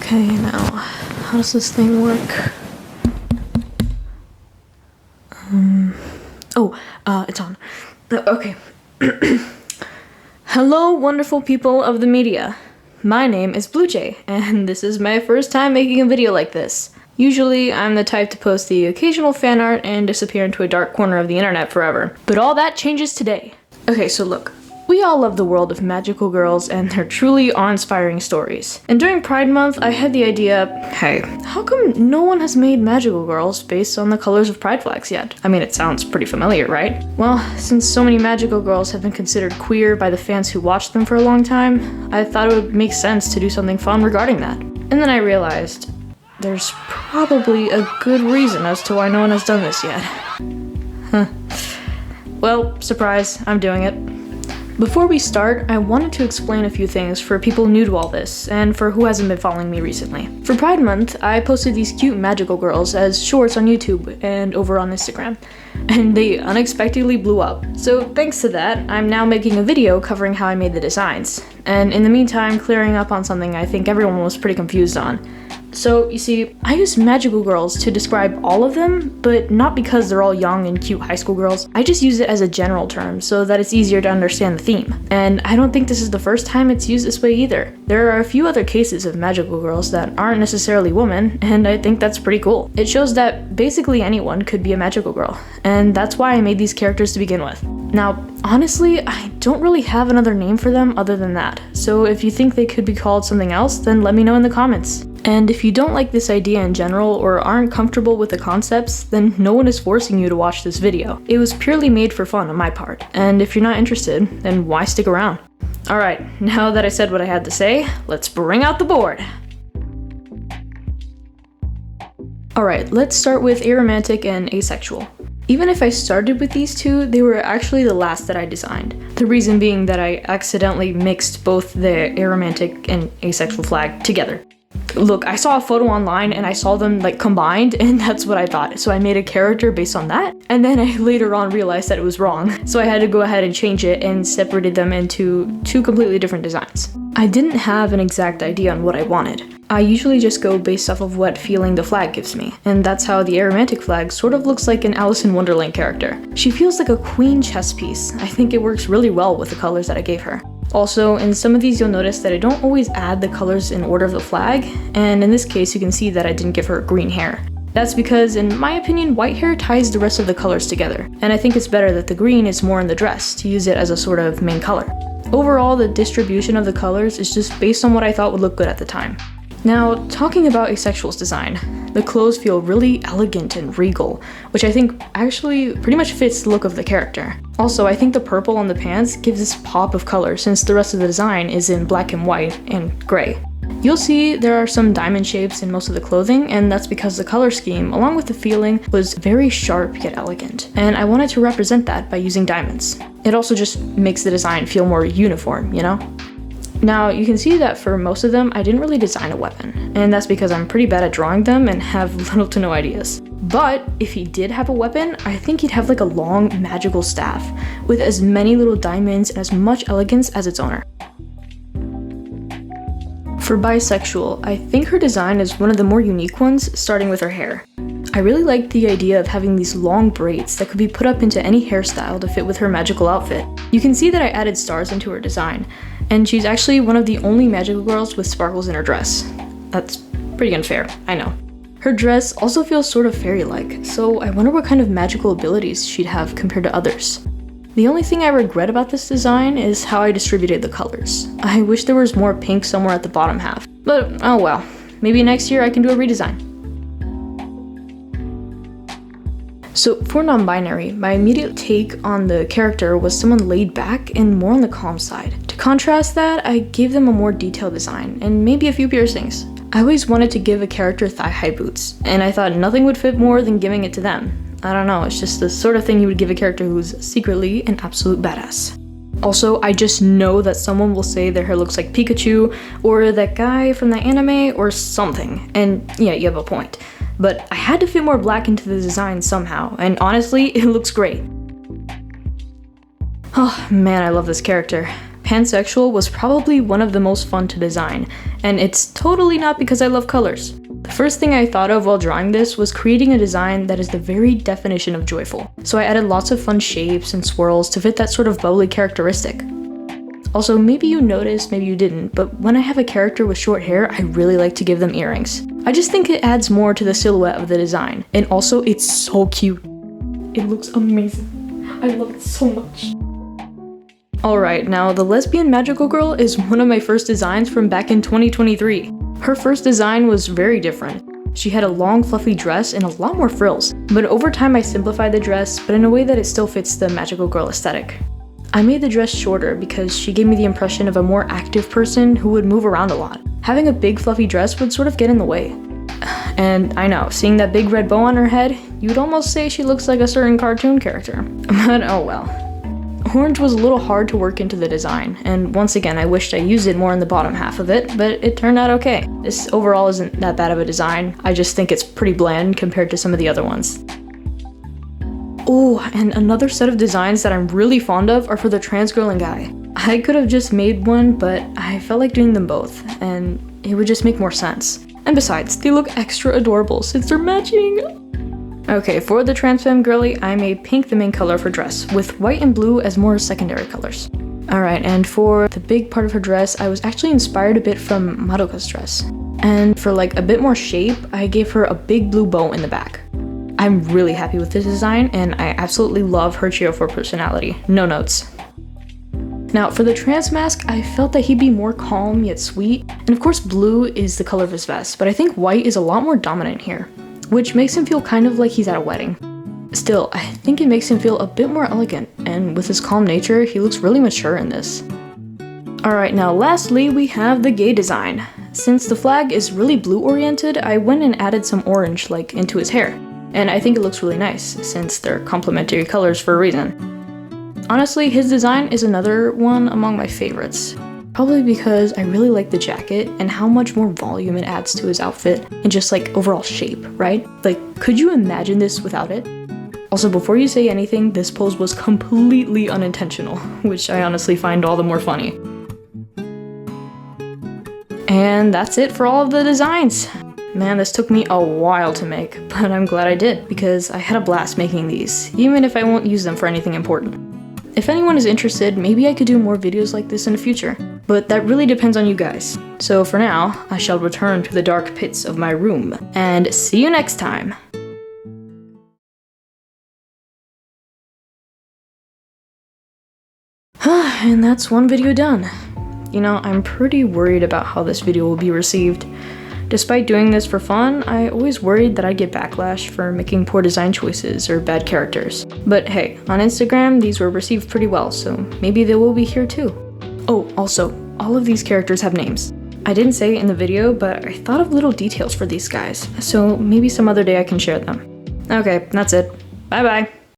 Okay, now, how does this thing work? It's on. Okay. Hello, wonderful people of the media. My name is BlueJey, and this is my first time making a video like this. Usually, I'm the type to post the occasional fan art and disappear into a dark corner of the internet forever. But all that changes today. Okay, so look. We all love the world of magical girls and their truly awe-inspiring stories. And during Pride Month, I had the idea, hey, how come no one has made magical girls based on the colors of pride flags yet? I mean, it sounds pretty familiar, right? Well, since so many magical girls have been considered queer by the fans who watched them for a long time, I thought it would make sense to do something fun regarding that. And then I realized, there's probably a good reason as to why no one has done this yet. Huh. Well, surprise, I'm doing it. Before we start, I wanted to explain a few things for people new to all this, and for who hasn't been following me recently. For Pride Month, I posted these cute magical girls as shorts on YouTube and over on Instagram, and they unexpectedly blew up. So thanks to that, I'm now making a video covering how I made the designs, and in the meantime clearing up on something I think everyone was pretty confused on. So, you see, I use magical girls to describe all of them, but not because they're all young and cute high school girls. I just use it as a general term so that it's easier to understand the theme. And I don't think this is the first time it's used this way either. There are a few other cases of magical girls that aren't necessarily women, and I think that's pretty cool. It shows that basically anyone could be a magical girl, and that's why I made these characters to begin with. Now, honestly, I don't really have another name for them other than that, so if you think they could be called something else, then let me know in the comments. And if you don't like this idea in general or aren't comfortable with the concepts, then no one is forcing you to watch this video. It was purely made for fun on my part, and if you're not interested, then why stick around? Alright, now that I said what I had to say, let's bring out the board! Alright, let's start with Aromantic and Asexual. Even if I started with these two, they were actually the last that I designed. The reason being that I accidentally mixed both the Aromantic and Asexual flag together. Look, I saw a photo online and I saw them like combined, and that's what I thought. So I made a character based on that, and then I later on realized that it was wrong. So I had to go ahead and change it and separated them into two completely different designs. I didn't have an exact idea on what I wanted. I usually just go based off of what feeling the flag gives me, and that's how the Aromantic flag sort of looks like an Alice in Wonderland character. She feels like a queen chess piece. I think it works really well with the colors that I gave her. Also, in some of these you'll notice that I don't always add the colors in order of the flag, and in this case you can see that I didn't give her green hair. That's because, in my opinion, white hair ties the rest of the colors together, and I think it's better that the green is more in the dress to use it as a sort of main color. Overall, the distribution of the colors is just based on what I thought would look good at the time. Now, talking about Asexual's design, the clothes feel really elegant and regal, which I think actually pretty much fits the look of the character. Also, I think the purple on the pants gives this pop of color since the rest of the design is in black and white and gray. You'll see there are some diamond shapes in most of the clothing, and that's because the color scheme, along with the feeling, was very sharp yet elegant, and I wanted to represent that by using diamonds. It also just makes the design feel more uniform, you know? Now, you can see that for most of them, I didn't really design a weapon, and that's because I'm pretty bad at drawing them and have little to no ideas. But if he did have a weapon, I think he'd have like a long magical staff with as many little diamonds and as much elegance as its owner. For Bisexual, I think her design is one of the more unique ones, starting with her hair. I really liked the idea of having these long braids that could be put up into any hairstyle to fit with her magical outfit. You can see that I added stars into her design, and she's actually one of the only magical girls with sparkles in her dress. That's pretty unfair, I know. Her dress also feels sort of fairy-like, so I wonder what kind of magical abilities she'd have compared to others. The only thing I regret about this design is how I distributed the colors. I wish there was more pink somewhere at the bottom half, but oh well, maybe next year I can do a redesign. So for non-binary, my immediate take on the character was someone laid back and more on the calm side. To contrast that, I gave them a more detailed design and maybe a few piercings. I always wanted to give a character thigh-high boots, and I thought nothing would fit more than giving it to them. I don't know, it's just the sort of thing you would give a character who's secretly an absolute badass. Also, I just know that someone will say their hair looks like Pikachu, or that guy from the anime, or something, and yeah, you have a point. But I had to fit more black into the design somehow, and honestly, it looks great. Oh man, I love this character. Pansexual was probably one of the most fun to design, and it's totally not because I love colors. The first thing I thought of while drawing this was creating a design that is the very definition of joyful. So I added lots of fun shapes and swirls to fit that sort of bubbly characteristic. Also, maybe you noticed, maybe you didn't, but when I have a character with short hair, I really like to give them earrings. I just think it adds more to the silhouette of the design, and also it's so cute. It looks amazing. I love it so much. Alright, now the lesbian magical girl is one of my first designs from back in 2023. Her first design was very different. She had a long fluffy dress and a lot more frills, but over time I simplified the dress, but in a way that it still fits the magical girl aesthetic. I made the dress shorter because she gave me the impression of a more active person who would move around a lot. Having a big fluffy dress would sort of get in the way. And I know, seeing that big red bow on her head, you'd almost say she looks like a certain cartoon character. But oh well. Orange was a little hard to work into the design, and once again I wished I used it more in the bottom half of it, but it turned out okay. This overall isn't that bad of a design, I just think it's pretty bland compared to some of the other ones. Oh, and another set of designs that I'm really fond of are for the trans girl and guy. I could have just made one, but I felt like doing them both, and it would just make more sense. And besides, they look extra adorable since they're matching! Okay, for the trans femme girly, I made pink the main color of her dress, with white and blue as more secondary colors. Alright, and for the big part of her dress, I was actually inspired a bit from Madoka's dress. And for like a bit more shape, I gave her a big blue bow in the back. I'm really happy with this design, and I absolutely love her cheerful personality. No notes. Now, for the trans mask, I felt that he'd be more calm yet sweet, and of course blue is the color of his vest, but I think white is a lot more dominant here, which makes him feel kind of like he's at a wedding. Still, I think it makes him feel a bit more elegant, and with his calm nature, he looks really mature in this. Alright, now lastly, we have the gay design. Since the flag is really blue oriented, I went and added some orange into his hair, and I think it looks really nice, since they're complementary colors for a reason. Honestly, his design is another one among my favorites. Probably because I really like the jacket and how much more volume it adds to his outfit and just like overall shape, right? Like, could you imagine this without it? Also, before you say anything, this pose was completely unintentional, which I honestly find all the more funny. And that's it for all of the designs. Man, this took me a while to make, but I'm glad I did because I had a blast making these, even if I won't use them for anything important. If anyone is interested, maybe I could do more videos like this in the future, but that really depends on you guys. So for now, I shall return to the dark pits of my room, and see you next time! And that's one video done. You know, I'm pretty worried about how this video will be received. Despite doing this for fun, I always worried that I'd get backlash for making poor design choices or bad characters. But hey, on Instagram, these were received pretty well, so maybe they will be here too. Oh, also, all of these characters have names. I didn't say it in the video, but I thought of little details for these guys, so maybe some other day I can share them. Okay, that's it. Bye bye!